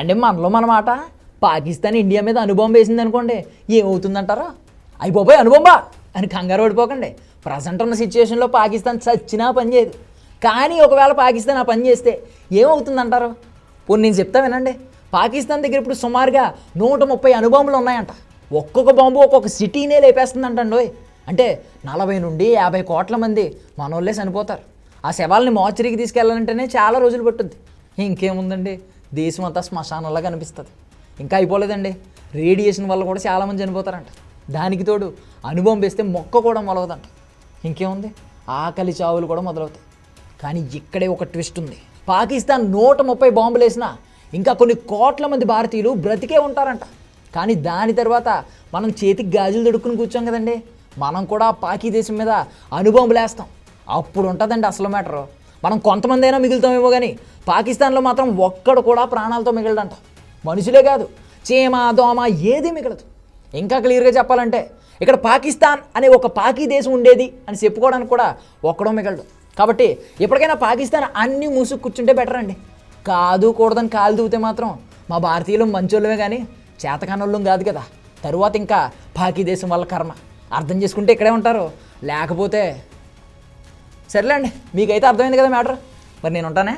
అంటే మనలో మన మాట పాకిస్తాన్ ఇండియా మీద అణుబాంబు వేసింది అనుకోండి, ఏమవుతుందంటారా? అయిపోయి అణుబాంబా అని కంగారు పడిపోకండి. ప్రజెంట్ ఉన్న సిచ్యువేషన్లో పాకిస్తాన్ చచ్చినా పని చేయదు. కానీ ఒకవేళ పాకిస్తాన్ ఆ పని చేస్తే ఏమవుతుందంటారు? పోనీ నేను చెప్తా వినండి. పాకిస్తాన్ దగ్గర ఇప్పుడు సుమారుగా 130 అణుబాంబులు ఉన్నాయంట. ఒక్కొక్క బాంబు ఒక్కొక్క సిటీనే లేపేస్తుందంటండోయ్. అంటే 40 నుండి 50 కోట్ల మంది మనోళ్ళే చనిపోతారు. ఆ శవాల్ని మోర్చరీకి తీసుకెళ్ళాలంటేనే చాలా రోజులు పట్టుద్ది. ఇంకేముందండి, దేశం అంతా శ్మశానంలా కనిపిస్తుంది. ఇంకా అయిపోలేదండి, రేడియేషన్ వల్ల కూడా చాలామంది చనిపోతారంట. దానికి తోడు అణుబాంబు వేస్తే మొక్క కూడా మొలవదంట. ఇంకేముంది, ఆకలి చావులు కూడా మొదలవుతాయి. కానీ ఇక్కడే ఒక ట్విస్ట్ ఉంది. పాకిస్తాన్ 130 బాంబులు వేసినా ఇంకా కొన్ని కోట్ల మంది భారతీయులు బ్రతికే ఉంటారంట. కానీ దాని తర్వాత మనం చేతికి గాజులు దొడుక్కుని కూర్చోం కదండి, మనం కూడా పాకీ దేశం మీద అణుబాంబులు వేస్తాం. అప్పుడు ఉంటుందండి అసలు మ్యాటరు. మనం కొంతమంది అయినా మిగులుతామేమో కానీ పాకిస్తాన్లో మాత్రం ఒక్కడు కూడా ప్రాణాలతో మిగలడంట. మనుషులే కాదు, చీమ దోమ ఏది మిగలదు. ఇంకా క్లియర్గా చెప్పాలంటే ఇక్కడ పాకిస్తాన్ అనే ఒక పాకీ దేశం ఉండేది అని చెప్పుకోవడానికి కూడా ఒక్కడో మిగలడు. కాబట్టి ఎప్పటికైనా పాకిస్తాన్ అన్నీ మూసుకు కూర్చుంటే బెటర్ అండి. కాదు కూడదని కాలు దూతే మాత్రం మా భారతీయులు మంచోళ్ళమే కానీ చేతకానోళ్ళం కాదు కదా. తరువాత ఇంకా పాకీ దేశం వల్ల కర్మ. అర్థం చేసుకుంటే ఇక్కడే ఉంటారు, లేకపోతే సరేలేండి. మీకైతే అర్థమైంది కదా మ్యాటర్. మరి నేను ఉంటానే.